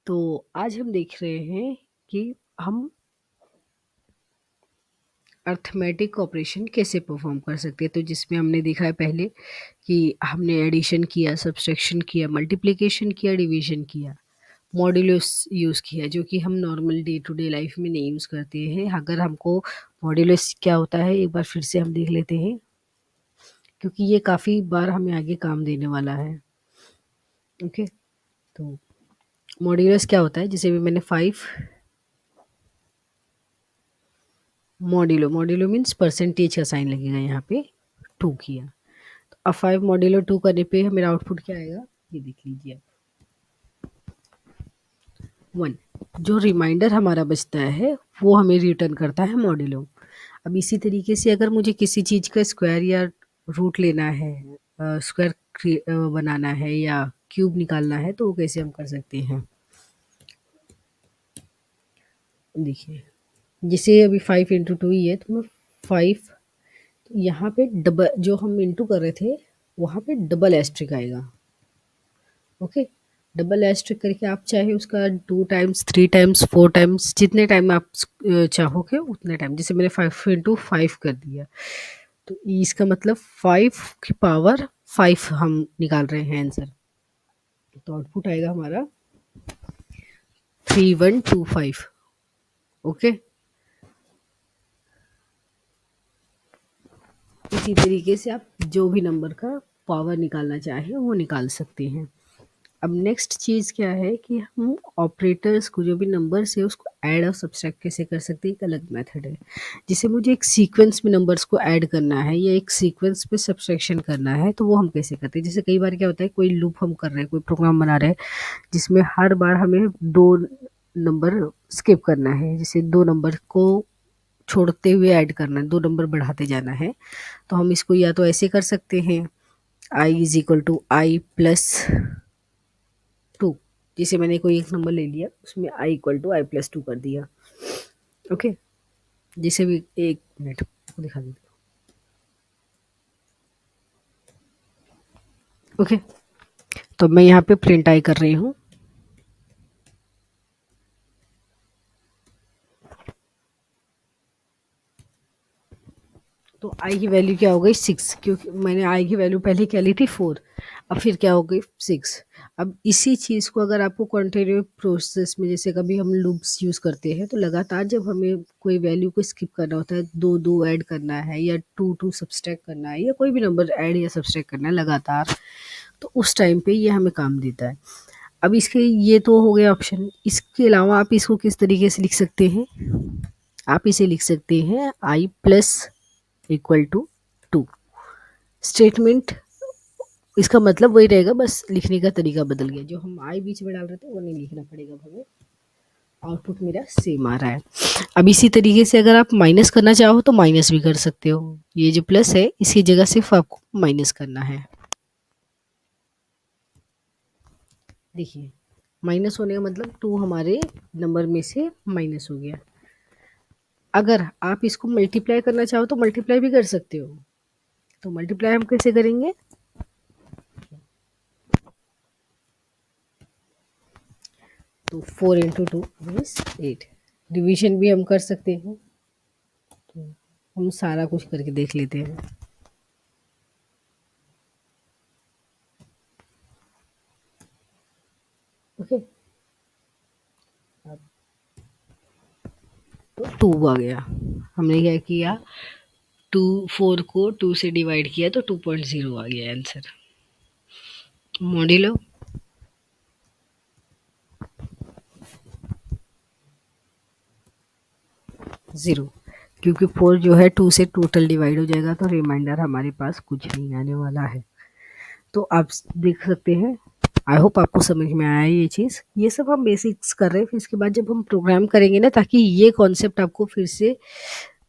तो आज हम देख रहे हैं कि हम अर्थमेटिक ऑपरेशन कैसे परफॉर्म कर सकते हैं। तो जिसमें हमने देखा है पहले कि हमने एडिशन किया, सब्सट्रैक्शन किया, मल्टीप्लिकेशन किया, डिवीजन किया, मॉड्यूलस यूज़ किया, जो कि हम normal day to day life में नहीं यूज़ करते हैं। अगर हमको मॉड्यूलस क्या होता है एक बार फिर से हम देख लेते हैं, क्योंकि ये काफ़ी बार हमें आगे काम देने वाला है। ओके, तो मॉड्यूलस क्या होता है, जैसे भी मैंने 5 मॉड्यूलो मीन्स परसेंटेज का साइन लगेगा, यहाँ पे 2 किया। तो अब 5 मॉड्यूलो 2 करने पे मेरा आउटपुट क्या आएगा, ये देख लीजिए आप, 1। जो रिमाइंडर हमारा बचता है वो हमें रिटर्न करता है मॉड्यूलो। अब इसी तरीके से अगर मुझे किसी चीज़ का स्क्वायर या रूट लेना है, स्क्वायर बनाना है या क्यूब निकालना है, तो वो कैसे हम कर सकते हैं। देखिए, जैसे अभी 5 इंटू 2 ही है, तो मैं 5, यहाँ पे डबल, जो हम इंटू कर रहे थे वहाँ पे डबल एस्ट्रिक आएगा। ओके, डबल एस्ट्रिक करके आप चाहे उसका 2 टाइम्स, 3 टाइम्स, 4 टाइम्स, जितने टाइम आप चाहोगे उतने टाइम, जैसे मैंने 5 इंटू 5 कर दिया, तो इसका मतलब 5 की पावर 5 हम निकाल रहे हैं आंसर। तो आउटपुट आएगा हमारा 3125। ओके, इसी तरीके से आप जो भी नंबर का पावर निकालना चाहें वो निकाल सकते हैं। अब नेक्स्ट चीज़ क्या है कि हम ऑपरेटर्स को, जो भी नंबर्स है उसको ऐड और सब्सट्रैक्ट कैसे कर सकते हैं, एक अलग मेथड है। जिसे मुझे एक सीक्वेंस में नंबर्स को ऐड करना है या एक सीक्वेंस पे सब्सट्रैक्शन करना है, तो वो हम कैसे करते हैं। जैसे कई बार क्या होता है, कोई लूप हम कर रहे हैं, कोई प्रोग्राम बना रहे हैं जिसमें हर बार हमें 2 नंबर स्किप करना है, जैसे 2 नंबर को छोड़ते हुए ऐड करना है, 2 नंबर बढ़ाते जाना है। तो हम इसको या तो ऐसे कर सकते हैं, i is equal to i plus 2। जैसे मैंने कोई एक नंबर ले लिया, उसमें i equal to i plus 2 कर दिया। ओके, जैसे भी, एक मिनट आपको दिखा देती हूँ। ओके, तो मैं यहाँ पे प्रिंट आई कर रही हूँ। तो आई की वैल्यू क्या हो गई, 6, क्योंकि मैंने आई की वैल्यू पहले क्या ली थी, 4। अब फिर क्या हो गई, 6। अब इसी चीज़ को अगर आपको कंटिन्यू प्रोसेस में, जैसे कभी हम लूप्स यूज़ करते हैं, तो लगातार जब हमें कोई वैल्यू को स्किप करना होता है, 2 ऐड करना है या 2 सब्सट्रैक्ट करना है, या कोई भी नंबर ऐड या सब्सट्रैक्ट करना है लगातार, तो उस टाइम पे ये हमें काम देता है। अब इसके ये तो हो गया ऑप्शन। इसके अलावा आप इसको किस तरीके से लिख सकते हैं, आप इसे लिख सकते हैं आई प्लस इक्वल टू 2। स्टेटमेंट, इसका मतलब वही रहेगा, बस लिखने का तरीका बदल गया। जो हम आई बीच में डाल रहे थे वो नहीं लिखना पड़ेगा हमें, आउटपुट मेरा सेम आ रहा है। अब इसी तरीके से अगर आप माइनस करना चाहो तो माइनस भी कर सकते हो। ये जो प्लस है इसकी जगह सिर्फ आपको माइनस करना है। देखिए, माइनस होने का मतलब 2 हमारे नंबर में से माइनस हो गया। अगर आप इसको मल्टीप्लाई करना चाहो तो मल्टीप्लाई भी कर सकते हो। तो मल्टीप्लाई हम कैसे करेंगे, तो 4 इंटू 2 मीन्स 8। डिवीजन भी हम कर सकते हैं, तो हम सारा कुछ करके देख लेते हैं। ओके, तो 2 आ गया। हमने क्या किया, 4 को 2 से डिवाइड किया तो 2.0 आ गया आंसर। मॉड्यूलो 0, क्योंकि 4 जो है 2 से टोटल डिवाइड हो जाएगा, तो रिमाइंडर हमारे पास कुछ नहीं आने वाला है। तो आप देख सकते हैं, आई होप आपको समझ में आया ये चीज़। ये सब हम बेसिक्स कर रहे हैं, फिर इसके बाद जब हम प्रोग्राम करेंगे ना, ताकि ये कॉन्सेप्ट आपको फिर से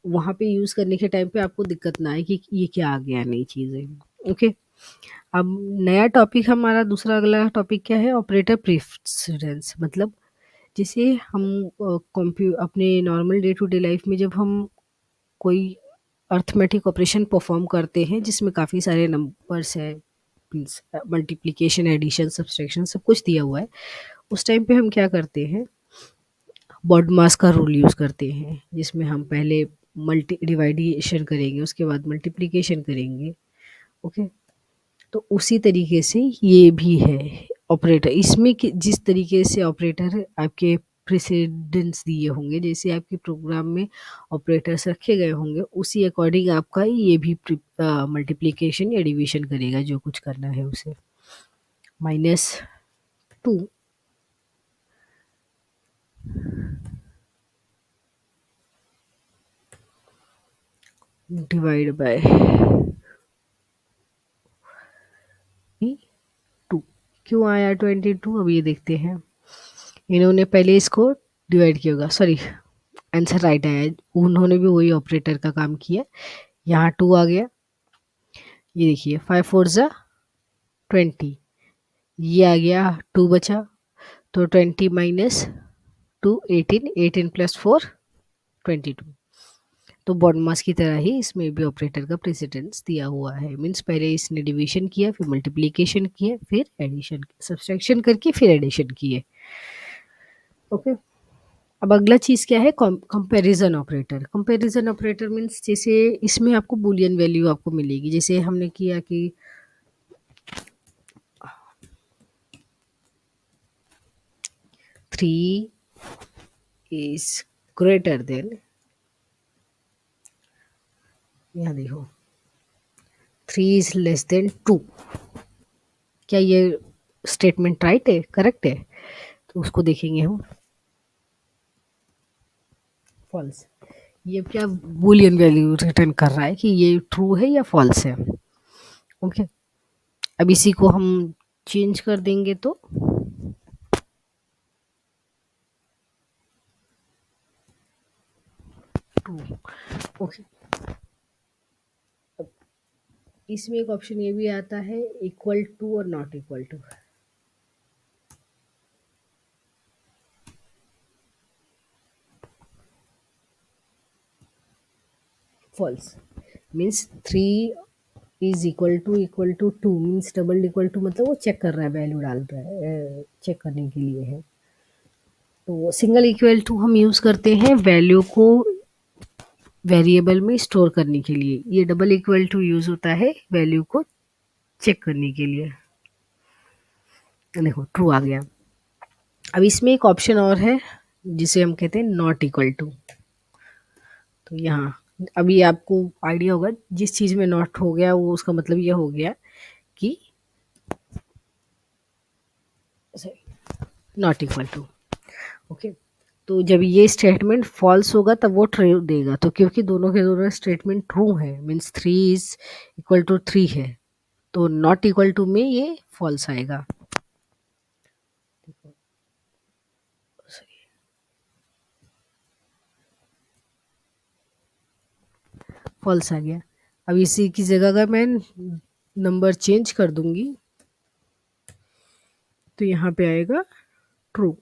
वहाँ पे यूज़ करने के टाइम पे आपको दिक्कत ना आए कि ये क्या आ गया नई चीज़ें। ओके, अब नया टॉपिक हमारा दूसरा अगला टॉपिक क्या है, ऑपरेटर प्रेसिडेंस। मतलब जैसे हम अपने normal day to day life में जब हम कोई अर्थमेटिक ऑपरेशन परफॉर्म करते हैं जिसमें काफ़ी सारे नंबर्स हैं, मीन्स मल्टीप्लिकेशन, एडिशन, सब्सट्रैक्शन सब कुछ दिया हुआ है, उस टाइम पे हम क्या करते हैं, बॉडमास का रूल यूज़ करते हैं, जिसमें हम पहले मल्टी डिवाइडेशन करेंगे, उसके बाद मल्टीप्लिकेशन करेंगे। ओके, तो उसी तरीके से ये भी है ऑपरेटर। इसमें जिस तरीके से ऑपरेटर आपके प्रेसिडेंस दिए होंगे, जैसे आपके प्रोग्राम में ऑपरेटर्स रखे गए होंगे, उसी अकॉर्डिंग आपका ये भी मल्टीप्लिकेशन या डिवीजन करेगा, जो कुछ करना है उसे। -2 डिवाइड बाय 2। क्यों आया 22? अब ये देखते हैं। इन्होंने पहले इसको डिवाइड किया होगा, सॉरी आंसर राइट आया, उन्होंने भी वही ऑपरेटर का काम किया। यहाँ 2 आ गया, ये देखिए 5 4 ज़ा 20, ये आ गया 2 बचा, तो 20 -2 18, 18 + 4 22। तो बॉडमास की तरह ही इसमें भी ऑपरेटर का प्रेसिडेंस दिया हुआ है। मीन्स पहले इसने डिवीजन किया, फिर मल्टीप्लिकेशन किया, फिर एडिशन, सब्सट्रैक्शन करके फिर एडिशन किए। ओके, अब अगला चीज़ क्या है, comparison operator. Comparison operator means जैसे इसमें आपको बूलियन वैल्यू आपको मिलेगी, जैसे हमने किया कि 3 इज ग्रेटर देन, यहाँ देखो 3 इज लेस देन 2। क्या ये स्टेटमेंट राइट है, करेक्ट है? तो उसको देखेंगे हम, फॉल्स। ये क्या बूलियन वैल्यू रिटर्न कर रहा है कि ये ट्रू है या फॉल्स है। ओके, अब इसी को हम चेंज कर देंगे तो ट्रू। ओके, अब इसमें एक ऑप्शन ये भी आता है, इक्वल टू और not equal to. False means 3 is equal to 2 means double equal to, मतलब वो चेक कर रहा है, वैल्यू डाल रहा है, चेक करने के लिए है। तो सिंगल इक्वल टू हम यूज़ करते हैं वैल्यू को वेरिएबल में स्टोर करने के लिए। ये डबल इक्वल टू यूज़ होता है वैल्यू को चेक करने के लिए। देखो ट्रू आ गया। अब इसमें एक ऑप्शन और है जिसे हम कहते हैं नॉट इक्वल टू। तो यहाँ अभी आपको आइडिया होगा, जिस चीज़ में नॉट हो गया वो उसका मतलब ये हो गया कि नॉट इक्वल टू। ओके, तो जब ये स्टेटमेंट फॉल्स होगा तब वो ट्रू देगा। तो क्योंकि दोनों के दोनों स्टेटमेंट ट्रू है, मीन्स 3 इज इक्वल टू 3 है, तो नॉट इक्वल टू में ये फॉल्स आएगा। फॉल्स आ गया। अब इसी की जगह अगर मैं नंबर चेंज कर दूंगी तो यहाँ पे आएगा ट्रू।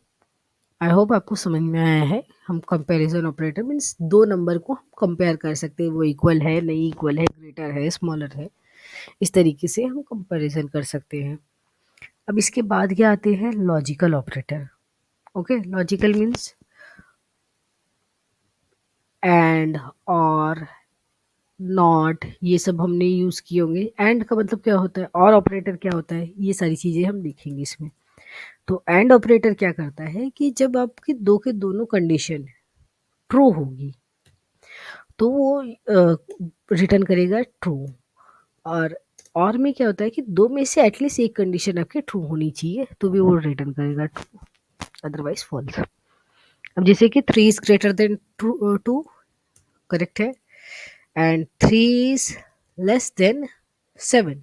आई होप आपको समझ में आया है। हम कंपैरिजन ऑपरेटर मीन्स दो नंबर को हम कंपेयर कर सकते हैं, वो इक्वल है, नहीं इक्वल है, ग्रेटर है, स्मॉलर है, इस तरीके से हम कंपैरिजन कर सकते हैं। अब इसके बाद क्या आते हैं, logical operator. Okay, logical means and और नॉट, ये सब हमने यूज़ किए होंगे। एंड का मतलब क्या होता है, और ऑपरेटर क्या होता है, ये सारी चीज़ें हम देखेंगे इसमें। तो एंड ऑपरेटर क्या करता है कि जब आपकी दो के दोनों कंडीशन ट्रू होगी तो वो रिटर्न करेगा ट्रू। और में क्या होता है कि दो में से एटलीस्ट एक कंडीशन आपकी ट्रू होनी चाहिए तो भी वो रिटर्न करेगा ट्रू, अदरवाइज फॉल्स। अब जैसे कि 3 इज ग्रेटर देन 2, करेक्ट है, एंड 3 इज लेस देन 7।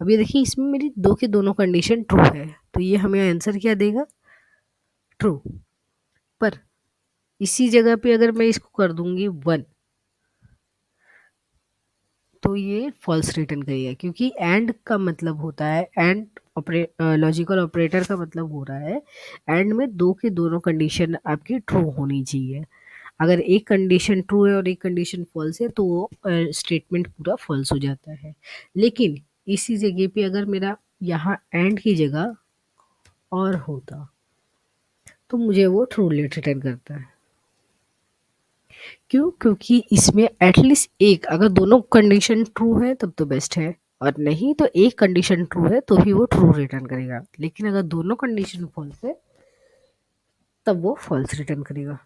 अब ये देखिए इसमें मेरी दो के दोनों कंडीशन ट्रू है, तो ये हमें आंसर क्या देगा, ट्रू। पर इसी जगह पे अगर मैं इसको कर दूंगी 1 तो ये फॉल्स रिटर्न करेगा, क्योंकि एंड का मतलब होता है, एंड लॉजिकल ऑपरेटर का मतलब हो रहा है एंड में दो के दोनों कंडीशन आपकी ट्रू होनी चाहिए। अगर एक कंडीशन ट्रू है और एक कंडीशन फॉल्स है तो वो स्टेटमेंट पूरा फॉल्स हो जाता है। लेकिन इसी जगह पे अगर मेरा यहाँ एंड की जगह और होता तो मुझे वो ट्रू रिटर्न करता है। क्यों? क्योंकि इसमें एटलीस्ट एक, अगर दोनों कंडीशन ट्रू है तब तो बेस्ट है, और नहीं तो एक कंडीशन ट्रू है तो भी वो ट्रू रिटर्न करेगा, लेकिन अगर दोनों कंडीशन फॉल्स है तब वो फॉल्स रिटर्न करेगा।